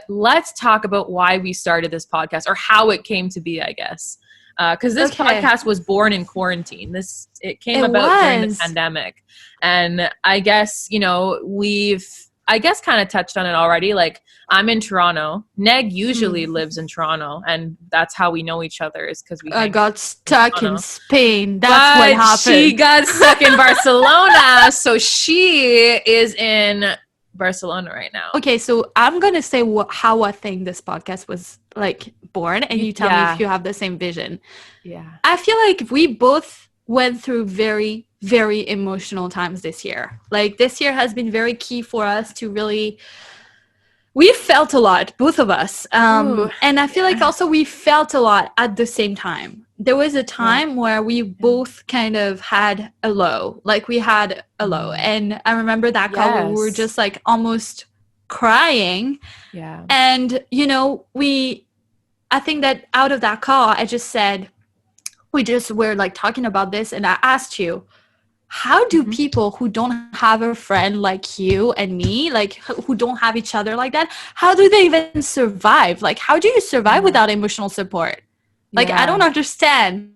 let's talk about why we started this podcast, or how it came to be, I guess. Because this podcast was born in quarantine. It came about during the pandemic. And I guess, I guess kind of touched on it already. Like, I'm in Toronto. Neg usually lives in Toronto, and that's how we know each other, is because I got stuck in Spain. That's what happened. She got stuck in Barcelona, so she is in Barcelona right now. Okay, so I'm gonna say how I think this podcast was like born, and you tell me if you have the same vision. Yeah, I feel like we both went through very, very emotional times this year. Like, this year has been very key for us to really, we felt a lot, both of us. And I feel like also we felt a lot at the same time. There was a time where we both kind of had a low, like we had a low. And I remember that call where we were just like almost crying. Yeah. And, I think that out of that call, I just said, we just were like talking about this, and I asked you, how do people who don't have a friend like you and me, like who don't have each other like that, how do they even survive? Like, how do you survive without emotional support? Like, I don't understand.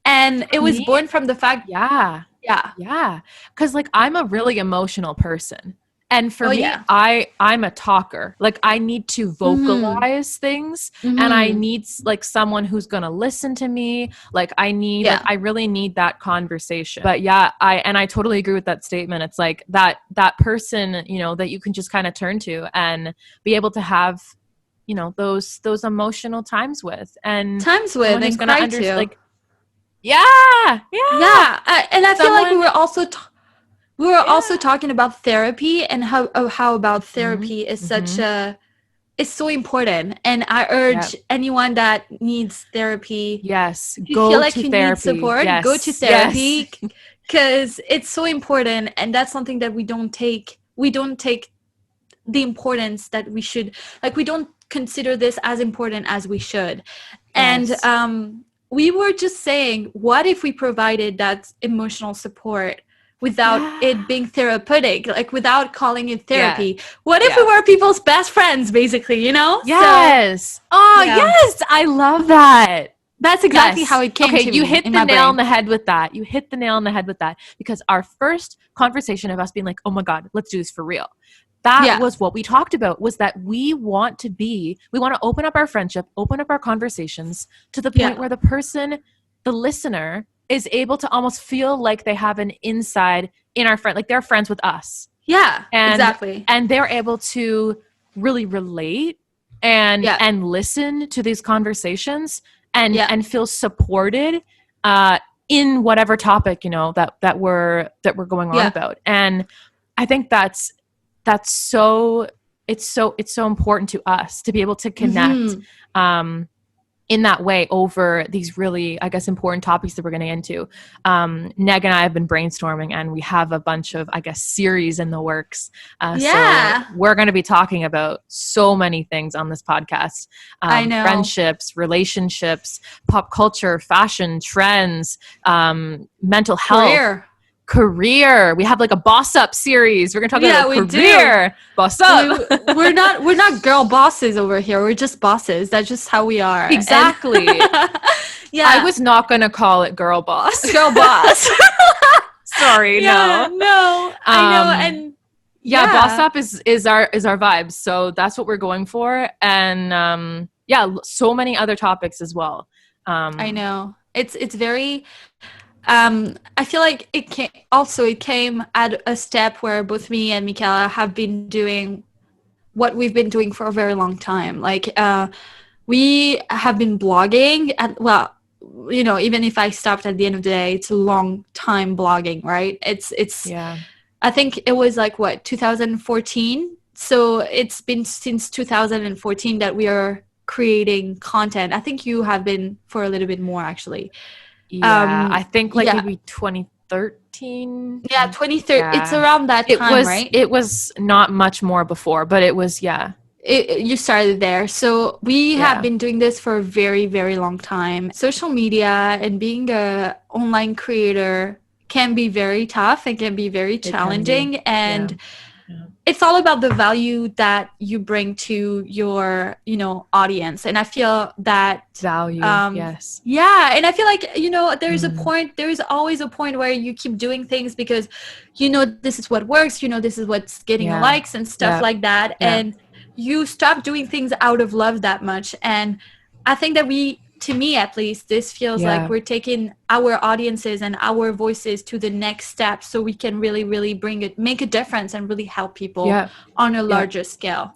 And it was born from the fact. Yeah. Because like, I'm a really emotional person. And for me, I'm a talker. Like, I need to vocalize things, and I need like someone who's going to listen to me. Like, I really need that conversation. But I totally agree with that statement. It's like that person, that you can just kind of turn to and be able to have, those emotional times with, and cry too. Like, and I feel like we were also also talking about therapy, and how about therapy is it's so important. And I urge anyone that needs therapy, go feel like to you therapy. Need support, go to therapy, because it's so important. And that's something that we don't take the importance that we should, like, we don't consider this as important as we should. And we were just saying, what if we provided that emotional support without it being therapeutic, like without calling it therapy? What if we were people's best friends, basically, Yes. Yes. I love that. That's exactly how it came to me. Okay, you hit the nail on the head with that. Because our first conversation of us being like, oh my God, let's do this for real. That was what we talked about, was that we want to open up our friendship, open up our conversations to the point where the listener is able to almost feel like they have an inside in our friend, like they're friends with us. Yeah, exactly. And they're able to really relate and listen to these conversations and feel supported in whatever topic, that we're going on about. And I think it's so important to us to be able to connect in that way over these really, I guess, important topics that we're going to get into. Neg and I have been brainstorming, and we have a bunch of, I guess, series in the works. So we're going to be talking about so many things on this podcast. I know. Friendships, relationships, pop culture, fashion, trends, mental health. Career. We have like a boss up series. We're gonna talk about career. Boss up. We're not girl bosses over here. We're just bosses. That's just how we are. Exactly. I was not gonna call it girl boss. Girl boss. Sorry. No. I know. And boss up is our vibes. So that's what we're going for. And so many other topics as well. I know. It's very. I feel like it came at a step where both me and Michaela have been doing what we've been doing for a very long time. Like, we have been blogging, and even if I stopped at the end of the day, it's a long time blogging, right? It's I think it was like 2014. So it's been since 2014 that we are creating content. I think you have been for a little bit more, actually. I think maybe 2013. Yeah, 2013. It's around that time, right? It was not much more before, but it was, you started there. So we have been doing this for a very, very long time. Social media and being a online creator can be very tough. It can be very challenging. And it's all about the value that you bring to your, you know, audience. And I feel that value, yes. Yeah. And I feel like, you know, there's always a point where you keep doing things because, you know, this is what works, you know, this is what's getting likes and stuff like that. And you stop doing things out of love that much. And I think that to me at least, this feels like we're taking our audiences and our voices to the next step so we can really, really make a difference and really help people on a larger scale.